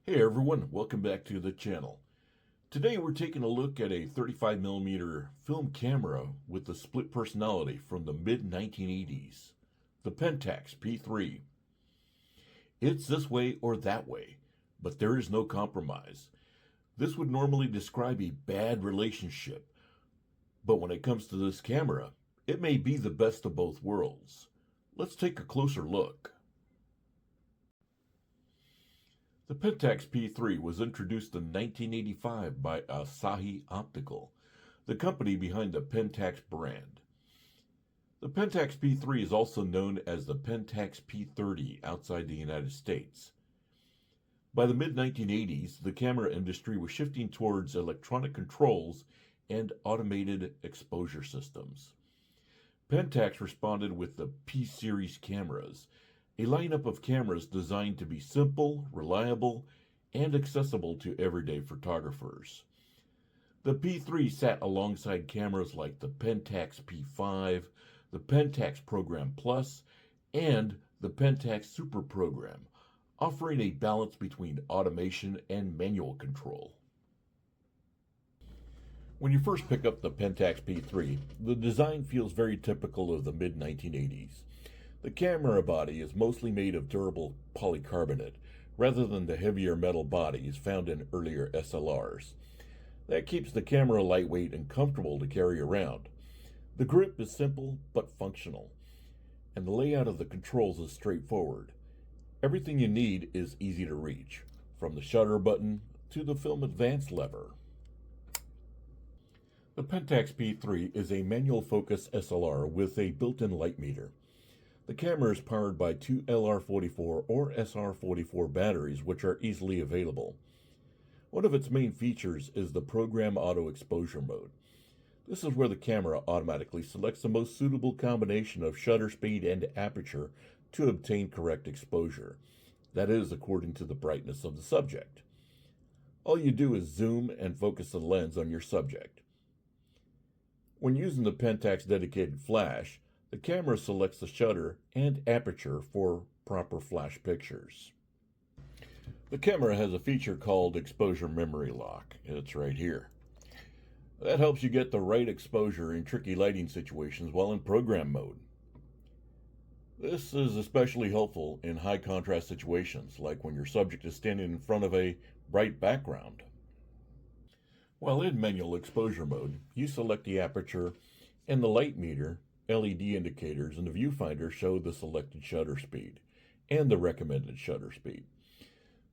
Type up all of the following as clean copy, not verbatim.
Hey everyone, welcome back to the channel. Today we're taking a look at a 35mm film camera with a split personality from the mid-1980s, the Pentax P3. It's this way or that way, but there is no compromise. This would normally describe a bad relationship, but when it comes to this camera, it may be the best of both worlds. Let's take a closer look. The Pentax P3 was introduced in 1985 by Asahi Optical, the company behind the Pentax brand. The Pentax P3 is also known as the Pentax P30 outside the United States. By the mid-1980s, the camera industry was shifting towards electronic controls and automated exposure systems. Pentax responded with the P-series cameras, a lineup of cameras designed to be simple, reliable, and accessible to everyday photographers. The P3 sat alongside cameras like the Pentax P5, the Pentax Program Plus, and the Pentax Super Program, offering a balance between automation and manual control. When you first pick up the Pentax P3, the design feels very typical of the mid-1980s. The camera body is mostly made of durable polycarbonate, rather than the heavier metal bodies found in earlier SLRs. That keeps the camera lightweight and comfortable to carry around. The grip is simple but functional, and the layout of the controls is straightforward. Everything you need is easy to reach, from the shutter button to the film advance lever. The Pentax P3 is a manual focus SLR with a built-in light meter. The camera is powered by two LR44 or SR44 batteries, which are easily available. One of its main features is the Program Auto Exposure mode. This is where the camera automatically selects the most suitable combination of shutter speed and aperture to obtain correct exposure. That is, according to the brightness of the subject. All you do is zoom and focus the lens on your subject. When using the Pentax dedicated flash, the camera selects the shutter and aperture for proper flash pictures. The camera has a feature called exposure memory lock. It's right here. That helps you get the right exposure in tricky lighting situations while in program mode. This is especially helpful in high contrast situations, like when your subject is standing in front of a bright background. While in manual exposure mode, you select the aperture and the light meter. LED indicators in the viewfinder show the selected shutter speed and the recommended shutter speed.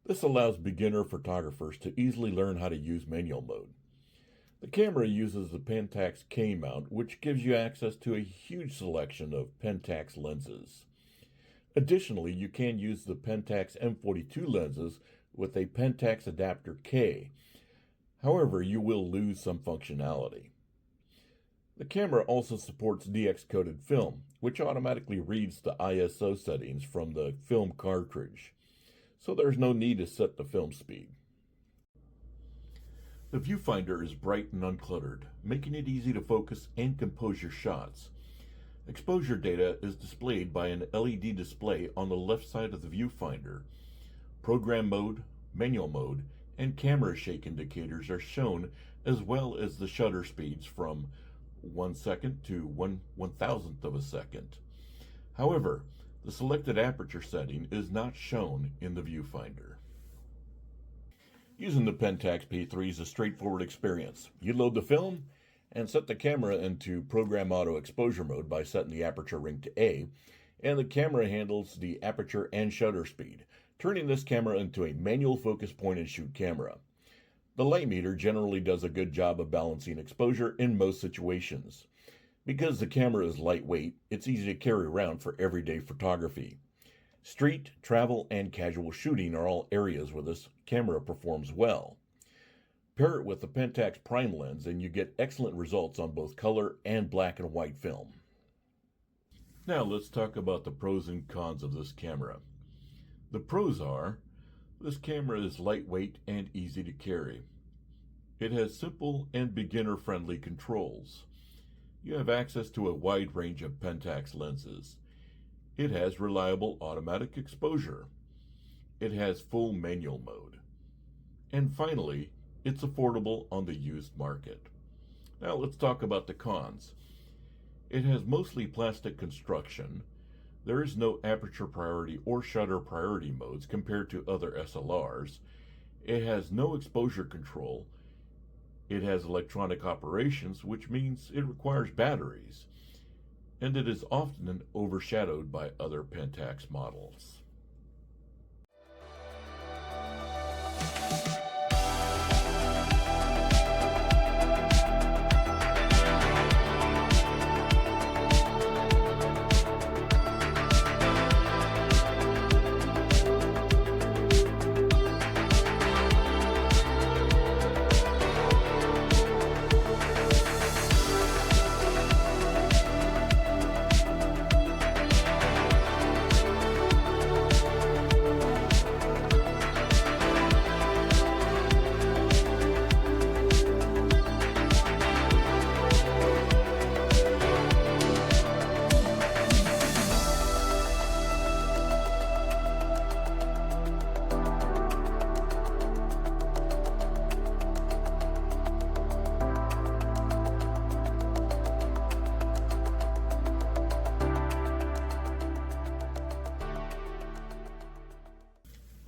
This allows beginner photographers to easily learn how to use manual mode. The camera uses the Pentax K-mount, which gives you access to a huge selection of Pentax lenses. Additionally, you can use the Pentax M42 lenses with a Pentax adapter K. However, you will lose some functionality. The camera also supports DX-coded film, which automatically reads the ISO settings from the film cartridge, so there's no need to set the film speed. The viewfinder is bright and uncluttered, making it easy to focus and compose your shots. Exposure data is displayed by an LED display on the left side of the viewfinder. Program mode, manual mode, and camera shake indicators are shown, as well as the shutter speeds from 1 second to 1/1000th of a second. However, the selected aperture setting is not shown in the viewfinder. Using the Pentax P3 is a straightforward experience. You load the film and set the camera into Program Auto Exposure mode by setting the aperture ring to A, and the camera handles the aperture and shutter speed, turning this camera into a manual focus point and shoot camera. The light meter generally does a good job of balancing exposure in most situations. Because the camera is lightweight, it's easy to carry around for everyday photography. Street, travel, and casual shooting are all areas where this camera performs well. Pair it with the Pentax Prime lens and you get excellent results on both color and black and white film. Now let's talk about the pros and cons of this camera. The pros are: this camera is lightweight and easy to carry. It has simple and beginner-friendly controls. You have access to a wide range of Pentax lenses. It has reliable automatic exposure. It has full manual mode. And finally, it's affordable on the used market. Now let's talk about the cons. It has mostly plastic construction. There is no aperture priority or shutter priority modes compared to other SLRs. It has no exposure control. It has electronic operations, which means it requires batteries. And it is often overshadowed by other Pentax models.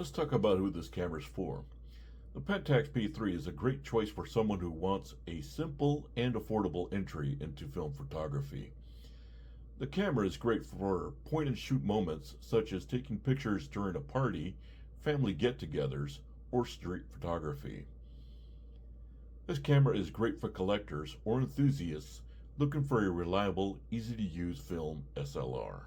Let's talk about who this camera is for. The Pentax P3 is a great choice for someone who wants a simple and affordable entry into film photography. The camera is great for point-and-shoot moments such as taking pictures during a party, family get-togethers, or street photography. This camera is great for collectors or enthusiasts looking for a reliable, easy-to-use film SLR.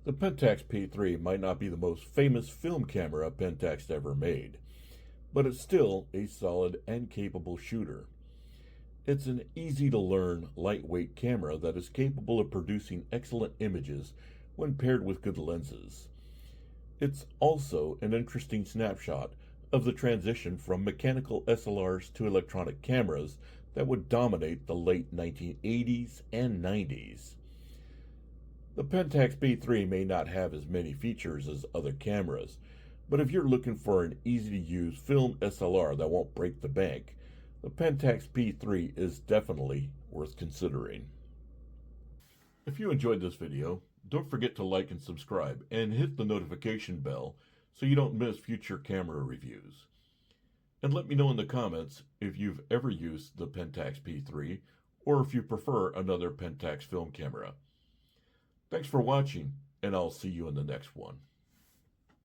The Pentax P3 might not be the most famous film camera Pentax ever made, but it's still a solid and capable shooter. It's an easy-to-learn, lightweight camera that is capable of producing excellent images when paired with good lenses. It's also an interesting snapshot of the transition from mechanical SLRs to electronic cameras that would dominate the late 1980s and 90s. The Pentax P3 may not have as many features as other cameras, but if you're looking for an easy-to-use film SLR that won't break the bank, the Pentax P3 is definitely worth considering. If you enjoyed this video, don't forget to like and subscribe and hit the notification bell so you don't miss future camera reviews. And let me know in the comments if you've ever used the Pentax P3 or if you prefer another Pentax film camera. Thanks for watching, and I'll see you in the next one.